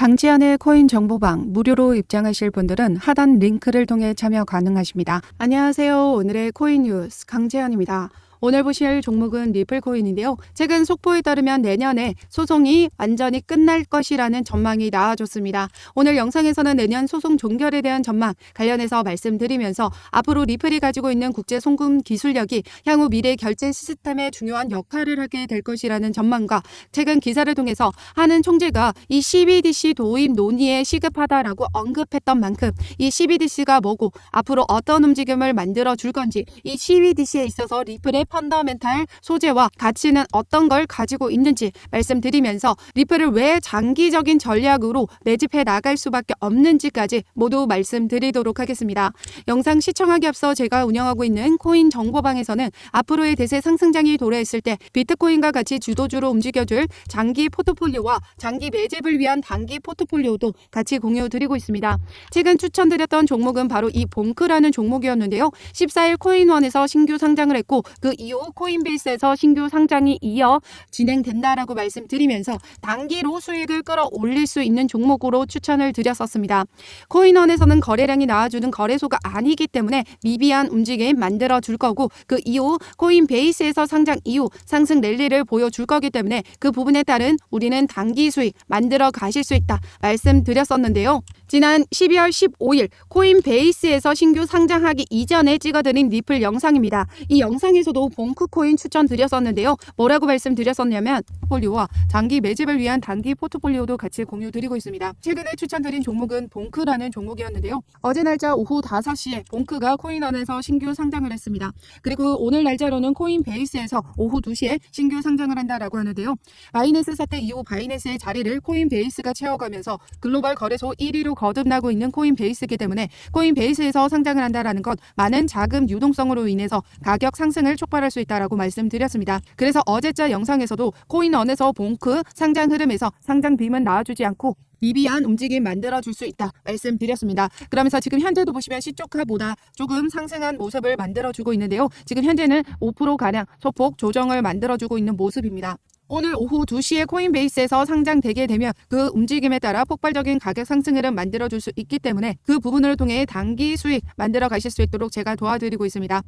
강지한의 코인 정보방 무료로 입장하실 분들은 하단 링크를 통해 참여 가능하십니다. 안녕하세요. 오늘의 코인 뉴스 강지한입니다. 오늘 보실 종목은 리플코인인데요. 최근 속보에 따르면 내년에 소송이 완전히 끝날 것이라는 전망이 나와줬습니다. 오늘 영상에서는 내년 소송 종결에 대한 전망 관련해서 말씀드리면서 앞으로 리플이 가지고 있는 국제 송금 기술력이 향후 미래 결제 시스템에 중요한 역할을 하게 될 것이라는 전망과 최근 기사를 통해서 하는 총재가 이 CBDC 도입 논의에 시급하다라고 언급했던 만큼 이 CBDC가 뭐고 앞으로 어떤 움직임을 만들어 줄 건지 이 CBDC에 있어서 리플의 펀더멘탈 소재와 가치는 어떤 걸 가지고 있는지 말씀드리면서 리플을 왜 장기적인 전략으로 매집해 나갈 수밖에 없는지까지 모두 말씀드리도록 하겠습니다. 영상 시청하기 앞서 제가 운영하고 있는 코인 정보방에서는 앞으로의 대세 상승장이 도래했을 때 비트코인과 같이 주도주로 움직여줄 장기 포트폴리오와 장기 매집을 위한 단기 포트폴리오도 같이 공유드리고 있습니다. 최근 추천드렸던 종목은 바로 이 봉크라는 종목이었는데요. 14일 코인원에서 신규 상장을 했고 그 이후 코인베이스에서 신규 상장이 이어 진행된다라고 말씀드리면서 단기로 수익을 끌어올릴 수 있는 종목으로 추천을 드렸었습니다. 코인원에서는 거래량이 나와주는 거래소가 아니기 때문에 미비한 움직임 만들어줄 거고 그 이후 코인베이스에서 상장 이후 상승 랠리를 보여줄 거기 때문에 그 부분에 따른 우리는 단기 수익 만들어 가실 수 있다 말씀드렸었는데요. 지난 12월 15일 코인베이스에서 신규 상장하기 이전에 찍어드린 리플 영상입니다. 이 영상에서도 봉크코인 추천드렸었는데요. 뭐라고 말씀드렸었냐면 포트폴리오와 장기 매집을 위한 단기 포트폴리오도 같이 공유드리고 있습니다. 최근에 추천드린 종목은 봉크라는 종목이었는데요. 어제 날짜 오후 5시에 봉크가 코인원에서 신규 상장을 했습니다. 그리고 오늘 날짜로는 코인베이스에서 오후 2시에 신규 상장을 한다라고 하는데요. 바이낸스 사태 이후 바이낸스의 자리를 코인베이스가 채워가면서 글로벌 거래소 1위로 거듭나고 있는 코인베이스이기 때문에 코인베이스에서 상장을 한다라는 것 많은 자금 유동성으로 인해서 가격 상승을 촉발할 수 있다라고 말씀드렸습니다. 그래서 어제자 영상에서도 코인원에서 봉크 상장 흐름에서 상장 빔은 나와주지 않고 미비한 움직임 만들어줄 수 있다 말씀드렸습니다. 그러면서 지금 현재도 보시면 시초카보다 조금 상승한 모습을 만들어주고 있는데요. 지금 현재는 5%가량 소폭 조정을 만들어주고 있는 모습입니다. 오늘 오후 2시에 코인베이스에서 상장되게 되면 그 움직임에 따라 폭발적인 가격 상승 흐름 만들어줄 수 있기 때문에 그 부분을 통해 단기 수익 만들어 가실 수 있도록 제가 도와드리고 있습니다.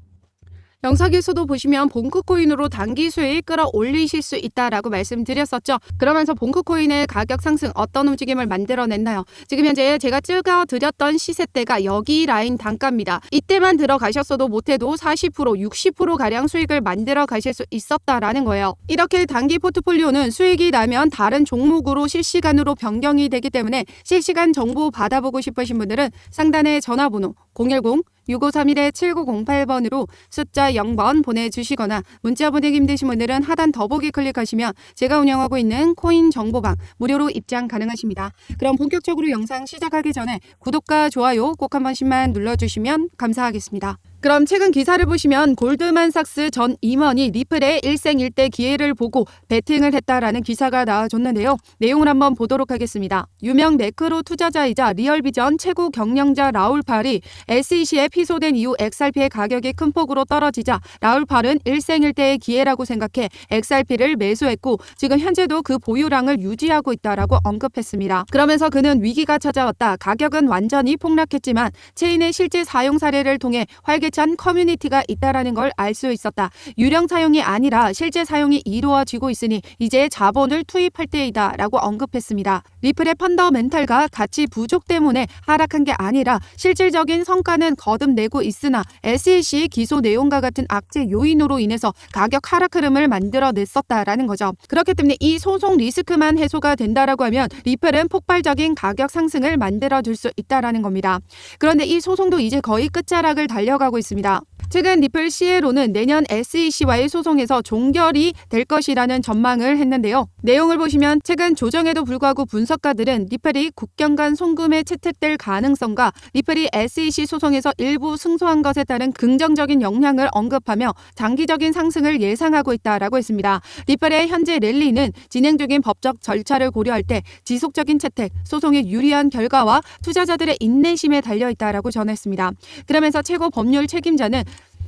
영상에서도 보시면 봉크코인으로 단기 수익 끌어올리실 수 있다라고 말씀드렸었죠. 그러면서 봉크코인의 가격 상승 어떤 움직임을 만들어냈나요? 지금 현재 제가 찍어드렸던 시세대가 여기 라인 단가입니다. 이때만 들어가셨어도 못해도 40%, 60%가량 수익을 만들어 가실 수 있었다라는 거예요. 이렇게 단기 포트폴리오는 수익이 나면 다른 종목으로 실시간으로 변경이 되기 때문에 실시간 정보 받아보고 싶으신 분들은 상단의 전화번호 010-6531-7908번으로 숫자 0번 보내주시거나 문자 보내기 힘드신 분들은 하단 더보기 클릭하시면 제가 운영하고 있는 코인 정보방 무료로 입장 가능하십니다. 그럼 본격적으로 영상 시작하기 전에 구독과 좋아요 꼭 한 번씩만 눌러주시면 감사하겠습니다. 그럼 최근 기사를 보시면 골드만삭스 전 임원이 리플의 일생일대 기회를 보고 베팅을 했다라는 기사가 나와줬는데요. 내용을 한번 보도록 하겠습니다. 유명 매크로 투자자이자 리얼비전 최고 경영자 라울 팔이 SEC에 피소된 이후 XRP의 가격이 큰 폭으로 떨어지자 라울 팔은 일생일대의 기회라고 생각해 XRP를 매수했고 지금 현재도 그 보유량을 유지하고 있다라고 언급했습니다. 그러면서 그는 위기가 찾아왔다. 가격은 완전히 폭락했지만 체인의 실제 사용 사례를 통해 활기찬 커뮤니티가 있다라는 걸 알 수 있었다. 유령 사용이 아니라 실제 사용이 이루어지고 있으니 이제 자본을 투입할 때이다 라고 언급했습니다. 리플의 펀더멘탈과 가치 부족 때문에 하락한 게 아니라 실질적인 성과는 거듭내고 있으나 SEC 기소 내용과 같은 악재 요인으로 인해서 가격 하락 흐름을 만들어냈었다라는 거죠. 그렇기 때문에 이 소송 리스크만 해소가 된다라고 하면 리플은 폭발적인 가격 상승을 만들어줄 수 있다라는 겁니다. 그런데 이 소송도 이제 거의 끝자락을 달려가고 있습니다. 최근 리플 CLO는 내년 SEC와의 소송에서 종결이 될 것이라는 전망을 했는데요. 내용을 보시면 최근 조정에도 불구하고 분석가들은 리플이 국경 간 송금에 채택될 가능성과 리플이 SEC 소송에서 일부 승소한 것에 따른 긍정적인 영향을 언급하며 장기적인 상승을 예상하고 있다라고 했습니다. 리플의 현재 랠리는 진행 중인 법적 절차를 고려할 때 지속적인 채택, 소송의 유리한 결과와 투자자들의 인내심에 달려있다라고 전했습니다. 그러면서 최고 법률 책임자는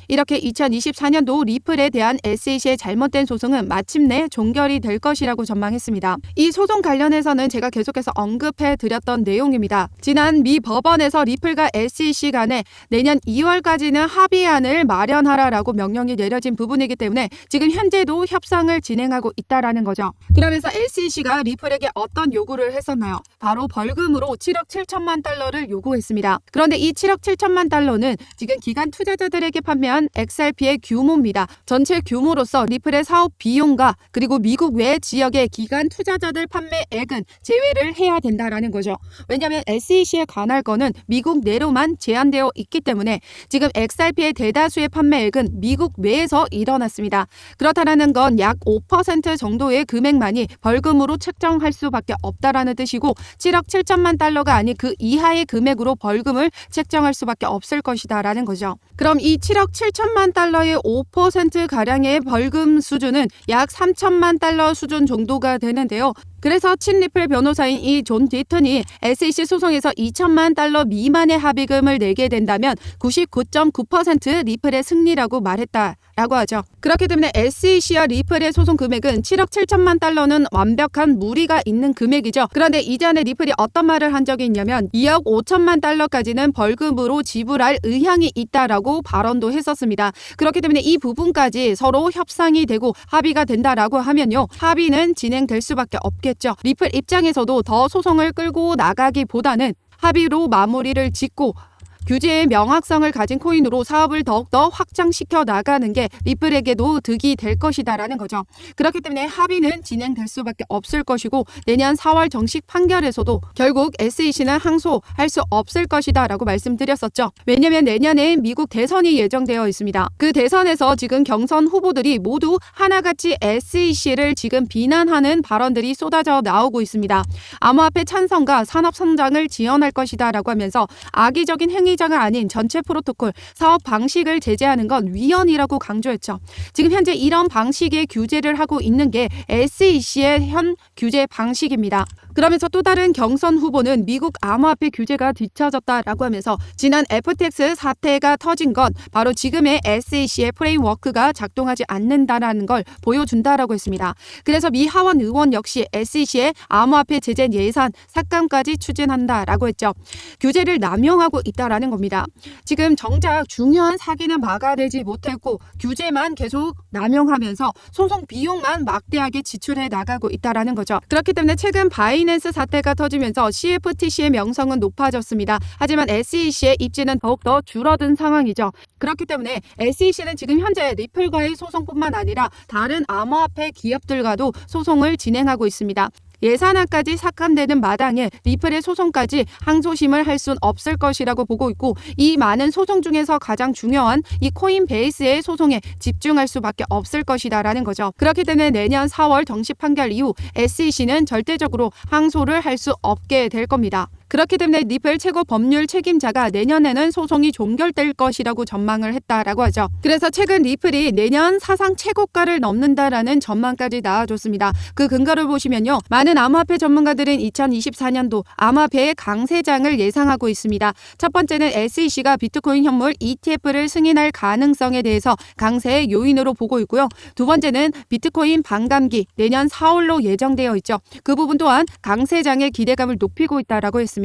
이렇게 2024년도 리플에 대한 SEC의 잘못된 소송은 마침내 종결이 될 것이라고 전망했습니다. 이 소송 관련해서는 제가 계속해서 언급해 드렸던 내용입니다. 지난 미 법원에서 리플과 SEC 간에 내년 2월까지는 합의안을 마련하라라고 명령이 내려진 부분이기 때문에 지금 현재도 협상을 진행하고 있다라는 거죠. 그러면서 SEC가 리플에게 어떤 요구를 했었나요? 바로 벌금으로 7억 7천만 달러를 요구했습니다. 그런데 이 7억 7천만 달러는 지금 기관 투자자들에게 판매한 XRP의 규모입니다. 전체 규모로서 리플의 사업 비용과 그리고 미국 외 지역의 기관 투자자들 판매액은 제외를 해야 된다라는 거죠. 왜냐하면 SEC에 관할 거는 미국 내로만 제한되어 있기 때문에 지금 XRP의 대다수의 판매액은 미국 외에서 일어났습니다. 그렇다는 건 약 5% 정도의 금액만이 벌금으로 책정할 수밖에 없다라는 뜻이고 7억 7천만 달러가 아닌 그 이하의 금액으로 벌금을 책정할 수밖에 없을 것이다라는 거죠. 그럼 이 7억 7천만 달러의 5%가량의 벌금 수준은 약 3천만 달러 수준 정도가 되는데요. 그래서 친리플 변호사인 이 존 디튼이 SEC 소송에서 2천만 달러 미만의 합의금을 내게 된다면 99.9% 리플의 승리라고 말했다라고 하죠. 그렇기 때문에 SEC와 리플의 소송 금액은 7억 7천만 달러는 완벽한 무리가 있는 금액이죠. 그런데 이전에 리플이 어떤 말을 한 적이 있냐면 2억 5천만 달러까지는 벌금으로 지불할 의향이 있다라고 발언도 했었습니다. 그렇기 때문에 이 부분까지 서로 협상이 되고 합의가 된다라고 하면요. 합의는 진행될 수밖에 없겠죠. 리플 입장에서도 더 소송을 끌고 나가기보다는 합의로 마무리를 짓고 규제의 명확성을 가진 코인으로 사업을 더욱더 확장시켜 나가는 게 리플에게도 득이 될 것이다라는 거죠. 그렇기 때문에 합의는 진행될 수밖에 없을 것이고 내년 4월 정식 판결에서도 결국 SEC는 항소할 수 없을 것이다 라고 말씀드렸었죠. 왜냐하면 내년에 미국 대선이 예정되어 있습니다. 그 대선에서 지금 경선 후보들이 모두 하나같이 SEC를 지금 비난하는 발언들이 쏟아져 나오고 있습니다. 암호화폐 찬성과 산업 성장을 지원할 것이다 라고 하면서 악의적인 행위 가 아닌 전체 프로토콜, 사업 방식을 제재하는 건 위헌이라고 강조했죠. 지금 현재 이런 방식의 규제를 하고 있는 게 SEC의 현 규제 방식입니다. 그러면서 또 다른 경선 후보는 미국 암호화폐 규제가 뒤처졌다라고 하면서 지난 FTX 사태가 터진 건 바로 지금의 SEC의 프레임워크가 작동하지 않는다라는 걸 보여준다라고 했습니다. 그래서 미 하원 의원 역시 SEC의 암호화폐 제재 예산 삭감까지 추진한다라고 했죠. 규제를 남용하고 있다라는 겁니다. 지금 정작 중요한 사기는 막아내지 못했고 규제만 계속 남용하면서 소송 비용만 막대하게 지출해 나가고 있다라는 거죠. 그렇기 때문에 최근 바이낸스 사태가 터지면서 CFTC의 명성은 높아졌습니다. 하지만 SEC의 입지는 더욱더 줄어든 상황이죠. 그렇기 때문에 SEC는 지금 현재 리플과의 소송뿐만 아니라 다른 암호화폐 기업들과도 소송을 진행하고 있습니다. 예산안까지 삭감되는 마당에 리플의 소송까지 항소심을 할 순 없을 것이라고 보고 있고 이 많은 소송 중에서 가장 중요한 이 코인베이스의 소송에 집중할 수밖에 없을 것이다라는 거죠. 그렇기 때문에 내년 4월 정식 판결 이후 SEC는 절대적으로 항소를 할 수 없게 될 겁니다. 그렇기 때문에 리플 최고 법률 책임자가 내년에는 소송이 종결될 것이라고 전망을 했다라고 하죠. 그래서 최근 리플이 내년 사상 최고가를 넘는다라는 전망까지 나와줬습니다. 그 근거를 보시면요. 많은 암호화폐 전문가들은 2024년도 암호화폐의 강세장을 예상하고 있습니다. 첫 번째는 SEC가 비트코인 현물 ETF를 승인할 가능성에 대해서 강세의 요인으로 보고 있고요. 두 번째는 비트코인 반감기 내년 4월로 예정되어 있죠. 그 부분 또한 강세장의 기대감을 높이고 있다라고 했습니다.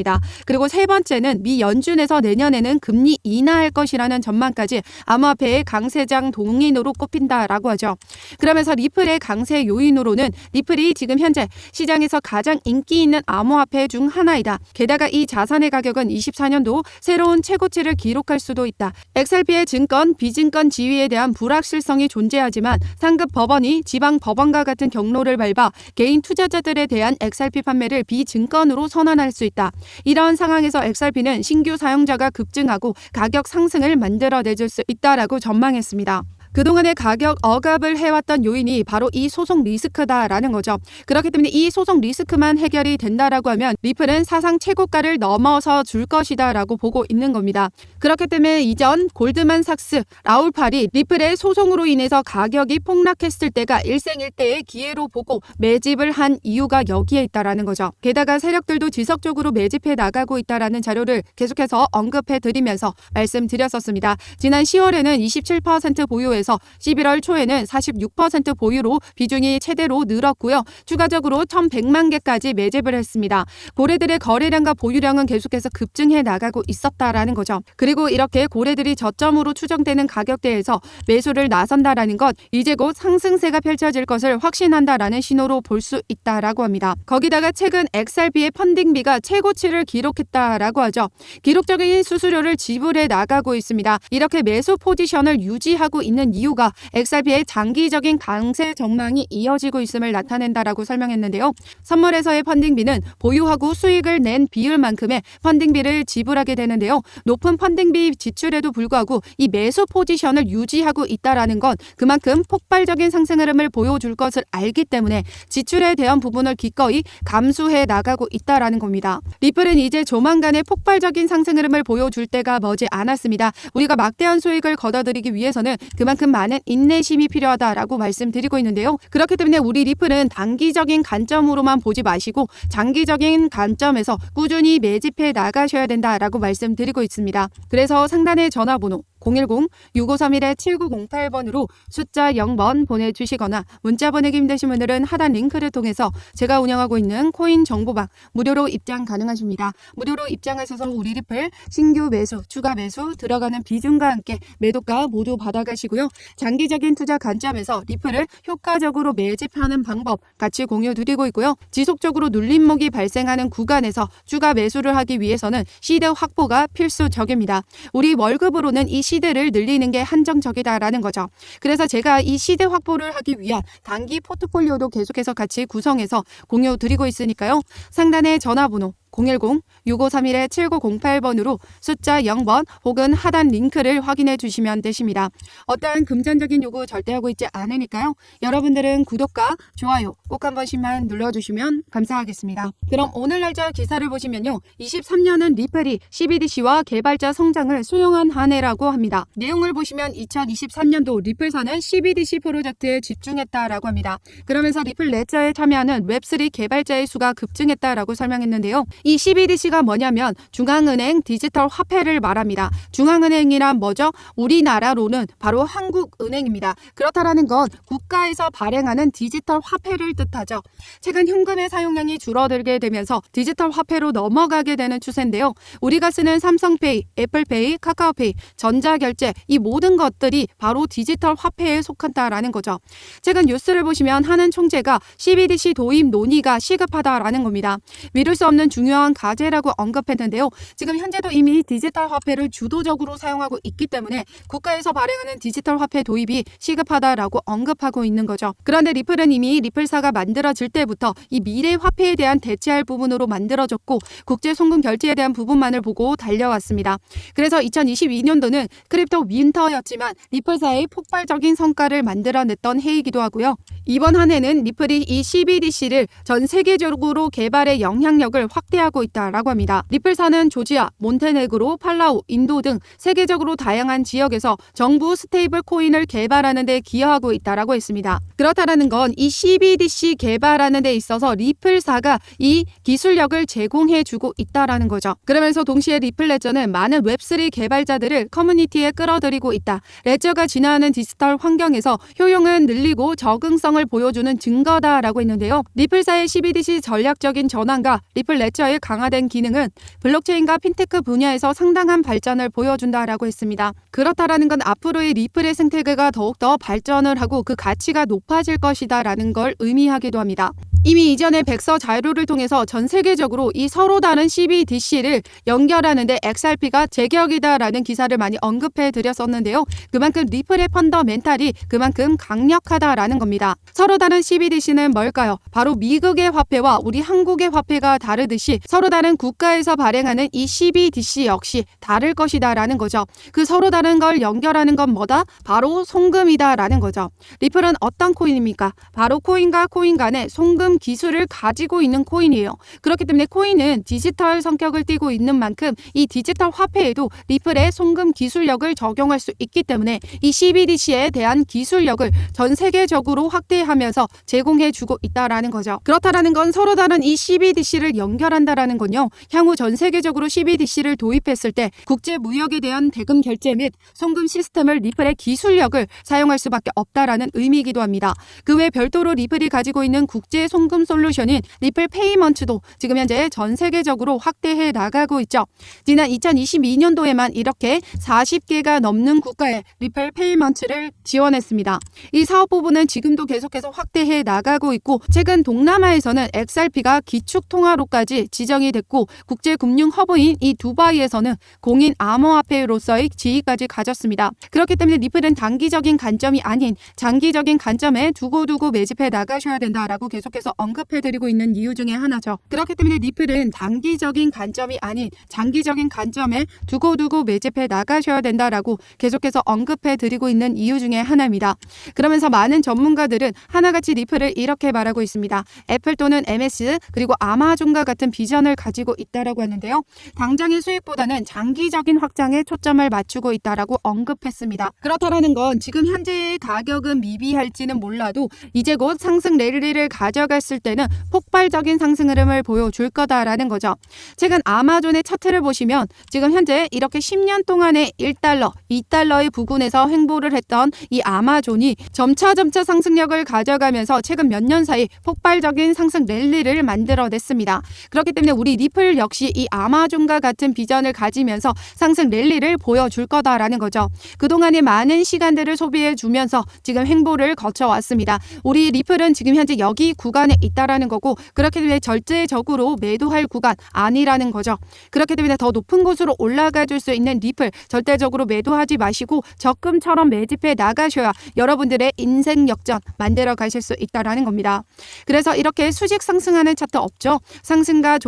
그리고 세 번째는 미 연준에서 내년에는 금리 인하할 것이라는 전망까지 암호화폐의 강세장 동인으로 꼽힌다라고 하죠. 그러면서 리플의 강세 요인으로는 리플이 지금 현재 시장에서 가장 인기 있는 암호화폐 중 하나이다. 게다가 이 자산의 가격은 24년도 새로운 최고치를 기록할 수도 있다. XRP의 증권, 비증권 지위에 대한 불확실성이 존재하지만 상급 법원이 지방 법원과 같은 경로를 밟아 개인 투자자들에 대한 XRP 판매를 비증권으로 선언할 수 있다. 이런 상황에서 XRP는 신규 사용자가 급증하고 가격 상승을 만들어내줄 수 있다라고 전망했습니다. 그동안의 가격 억압을 해왔던 요인이 바로 이 소송 리스크다라는 거죠. 그렇기 때문에 이 소송 리스크만 해결이 된다라고 하면 리플은 사상 최고가를 넘어서 줄 것이다라고 보고 있는 겁니다. 그렇기 때문에 이전 골드만삭스, 라울팔이 리플의 소송으로 인해서 가격이 폭락했을 때가 일생일대의 기회로 보고 매집을 한 이유가 여기에 있다라는 거죠. 게다가 세력들도 지속적으로 매집해 나가고 있다라는 자료를 계속해서 언급해 드리면서 말씀드렸었습니다. 지난 10월에는 27% 보유에서 11월 초에는 46% 보유로 비중이 최대로 늘었고요. 추가적으로 1,100만 개까지 매집을 했습니다. 고래들의 거래량과 보유량은 계속해서 급증해 나가고 있었다라는 거죠. 그리고 이렇게 고래들이 저점으로 추정되는 가격대에서 매수를 나선다라는 것, 이제 곧 상승세가 펼쳐질 것을 확신한다라는 신호로 볼 수 있다라고 합니다. 거기다가 최근 XRP의 펀딩비가 최고치를 기록했다라고 하죠. 기록적인 수수료를 지불해 나가고 있습니다. 이렇게 매수 포지션을 유지하고 있는 이유가 XRP의 장기적인 강세 전망이 이어지고 있음을 나타낸다라고 설명했는데요. 선물에서의 펀딩비는 보유하고 수익을 낸 비율만큼의 펀딩비를 지불하게 되는데요. 높은 펀딩비 지출에도 불구하고 이 매수 포지션을 유지하고 있다라는 건 그만큼 폭발적인 상승 흐름을 보여줄 것을 알기 때문에 지출에 대한 부분을 기꺼이 감수해 나가고 있다라는 겁니다. 리플은 이제 조만간에 폭발적인 상승 흐름을 보여줄 때가 머지 않았습니다. 우리가 막대한 수익을 거둬들이기 위해서는 그만큼 많은 인내심이 필요하다라고 말씀드리고 있는데요. 그렇기 때문에 우리 리플은 단기적인 관점으로만 보지 마시고 장기적인 관점에서 꾸준히 매집해 나가셔야 된다라고 말씀드리고 있습니다. 그래서 상단의 전화번호 010-6531-7908번으로 숫자 0번 보내주시거나 문자 보내기 힘드신 분들은 하단 링크를 통해서 제가 운영하고 있는 코인 정보방 무료로 입장 가능하십니다. 무료로 입장하셔서 우리 리플 신규 매수, 추가 매수 들어가는 비중과 함께 매도가 모두 받아가시고요. 장기적인 투자 관점에서 리플을 효과적으로 매집하는 방법 같이 공유 드리고 있고요. 지속적으로 눌림목이 발생하는 구간에서 추가 매수를 하기 위해서는 시드 확보가 필수적입니다. 우리 월급으로는 이 시드를 늘리는 게 한정적이다라는 거죠. 그래서 제가 이 시드 확보를 하기 위한 단기 포트폴리오도 계속해서 같이 구성해서 공유 드리고 있으니까요. 상단의 전화번호 010-6531-7908번으로 숫자 0번 혹은 하단 링크를 확인해 주시면 되십니다. 어떠한 금전적인 요구 절대 하고 있지 않으니까요. 여러분들은 구독과 좋아요 꼭 한 번씩만 눌러주시면 감사하겠습니다. 그럼 오늘 날짜 기사를 보시면요. 23년은 리플이 CBDC와 개발자 성장을 수용한 한 해라고 합니다. 내용을 보시면 2023년도 리플사는 CBDC 프로젝트에 집중했다라고 합니다. 그러면서 리플 레저에 참여하는 웹3 개발자의 수가 급증했다라고 설명했는데요. 이 CBDC가 뭐냐면 중앙은행 디지털 화폐를 말합니다. 중앙은행이란 뭐죠? 우리나라로는 바로 한국은행입니다. 그렇다라는 건 국가에서 발행하는 디지털 화폐를 뜻하죠. 최근 현금의 사용량이 줄어들게 되면서 디지털 화폐로 넘어가게 되는 추세인데요. 우리가 쓰는 삼성페이, 애플페이, 카카오페이, 전자결제 이 모든 것들이 바로 디지털 화폐에 속한다라는 거죠. 최근 뉴스를 보시면 하는 총재가 CBDC 도입 논의가 시급하다라는 겁니다. 미룰 수 없는 중요한 과제라고 언급했는데요. 지금 현재도 이미 디지털 화폐를 주도적으로 사용하고 있기 때문에 국가에서 발행하는 디지털 화폐 도입이 시급하다라고 언급하고 있는 거죠. 그런데 리플은 이미 리플사가 만들어질 때부터 이 미래 화폐에 대한 대체할 부분으로 만들어졌고 국제 송금 결제에 대한 부분만을 보고 달려왔습니다. 그래서 2022년도는 크립토 윈터였지만 리플사의 폭발적인 성과를 만들어냈던 해이기도 하고요. 이번 한 해는 리플이 이 CBDC를 전 세계적으로 개발의 영향력을 확대하고 있다라고 합니다. 리플사는 조지아, 몬테네그로, 팔라우, 인도 등 세계적으로 다양한 지역에서 정부 스테이블 코인을 개발하는 데 기여하고 있다라고 했습니다. 그렇다라는 건 이 CBDC 개발하는 데 있어서 리플사가 이 기술력을 제공해주고 있다라는 거죠. 그러면서 동시에 리플 레저는 많은 웹3 개발자들을 커뮤니티에 끌어들이고 있다. 레저가 진화하는 디지털 환경에서 효용은 늘리고 적응성을 보여주는 증거다라고 했는데요. 리플사의 CBDC 전략적인 전환과 리플 레저의 강화된 기능은 블록체인과 핀테크 분야에서 상당한 발전을 보여준다라고 했습니다. 그렇다라는 건 앞으로의 리플의 생태계가 더욱더 발전을 하고 그 가치가 높아질 것이다라는 걸 의미하기도 합니다. 이미 이전에 백서 자료를 통해서 전 세계적으로 이 서로 다른 CBDC를 연결하는데 XRP가 제격이다라는 기사를 많이 언급해 드렸었는데요. 그만큼 리플의 펀더멘탈이 그만큼 강력하다라는 겁니다. 서로 다른 CBDC는 뭘까요? 바로 미국의 화폐와 우리 한국의 화폐가 다르듯이 서로 다른 국가에서 발행하는 이 CBDC 역시 다를 것이다라는 거죠. 그 서로 다른 걸 연결하는 건 뭐다? 바로 송금이다라는 거죠. 리플은 어떤 코인입니까? 바로 코인과 코인 간의 송금 기술을 가지고 있는 코인이에요. 그렇기 때문에 코인은 디지털 성격을 띠고 있는 만큼 이 디지털 화폐에도 리플의 송금 기술력을 적용할 수 있기 때문에 이 CBDC에 대한 기술력을 전 세계적으로 확대하면서 제공해주고 있다라는 거죠. 그렇다라는 건 서로 다른 이 CBDC를 연결한다라는 건요. 향후 전 세계적으로 CBDC를 도입했을 때 국제 무역에 대한 대금 결제 및 송금 시스템을 리플의 기술력을 사용할 수밖에 없다라는 의미이기도 합니다. 그 외 별도로 리플이 가지고 있는 국제 송금 솔루션인 리플 페이먼트도 지금 현재 전 세계적으로 확대해 나가고 있죠. 지난 2022년도에만 이렇게 40개가 넘는 국가에 리플 페이먼트를 지원했습니다. 이 사업 부분은 지금도 계속해서 확대해 나가고 있고 최근 동남아에서는 XRP가 기축통화로까지 지정이 됐고 국제금융 허브인 이 두바이에서는 공인 암호화폐로서의 지위까지 가졌습니다. 그렇기 때문에 리플은 단기적인 관점이 아닌 장기적인 관점에 두고두고 매집해 나가셔야 된다라고 계속해서 언급해드리고 있는 이유 중에 하나죠. 그렇기 때문에 리플은 단기적인 관점이 아닌 장기적인 관점에 두고두고 매집해 나가셔야 된다라고 계속해서 언급해드리고 있는 이유 중에 하나입니다. 그러면서 많은 전문가들은 하나같이 리플을 이렇게 말하고 있습니다. 애플 또는 MS 그리고 아마존과 같은 비전을 가지고 있다라고 하는데요. 당장의 수익보다는 장기적인 확장에 초점을 맞추고 있다라고 언급했습니다. 그렇다라는 건 지금 현재의 가격은 미비할지는 몰라도 이제 곧 상승 랠리를 가져갔을 때는 폭발적인 상승 흐름을 보여줄 거다라는 거죠. 최근 아마존의 차트를 보시면 지금 현재 이렇게 10년 동안에 1달러, 2달러의 부근에서 횡보를 했던 이 아마존이 점차 상승력을 가져가면서 최근 몇 년 사이 폭발적인 상승 랠리를 만들어냈습니다. 그렇기 때문에 우리 리플 역시 이 아마존과 같은 비전을 가지면서 상승 랠리를 보여줄 거다라는 거죠. 그동안의 많은 시간들을 소비해 주면서 지금 횡보를 거쳐왔습니다. 우리 리플은 지금 현재 여기 구간에 있다라는 거고 그렇기 때문에 절대적으로 매도할 구간 아니라는 거죠. 그렇기 때문에 더 높은 곳으로 올라가 줄 수 있는 리플 절대적으로 매도하지 마시고 적금처럼 매집해 나가셔야 여러분들의 인생 역전 만들어 가실 수 있다라는 겁니다. 그래서 이렇게 수직 상승하는 차트 없죠. 상승과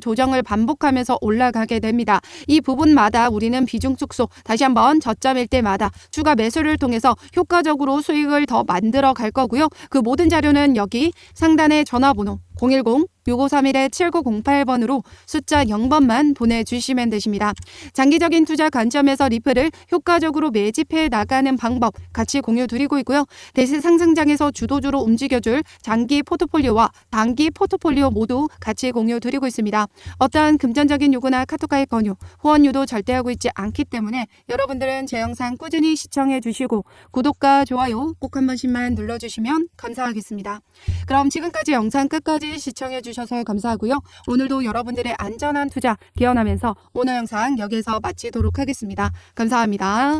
조정을 반복하면서 올라가게 됩니다. 이 부분마다 우리는 비중 축소 다시 한번 저점일 때마다 추가 매수를 통해서 효과적으로 수익을 더 만들어 갈 거고요. 그 모든 자료는 여기 상단의 전화번호 010-6531-7908번으로 숫자 0번만 보내주시면 되십니다. 장기적인 투자 관점에서 리플을 효과적으로 매집해 나가는 방법 같이 공유 드리고 있고요. 대신 상승장에서 주도주로 움직여줄 장기 포트폴리오와 단기 포트폴리오 모두 같이 공유 드리고 있습니다. 어떠한 금전적인 요구나 카톡가입 권유, 후원 유도 절대 하고 있지 않기 때문에 여러분들은 제 영상 꾸준히 시청해 주시고 구독과 좋아요 꼭 한 번씩만 눌러주시면 감사하겠습니다. 그럼 지금까지 영상 끝까지 시청해 주셔서 감사하고요. 오늘도 여러분들의 안전한 투자 기원하면서 오늘 영상 여기서 마치도록 하겠습니다. 감사합니다.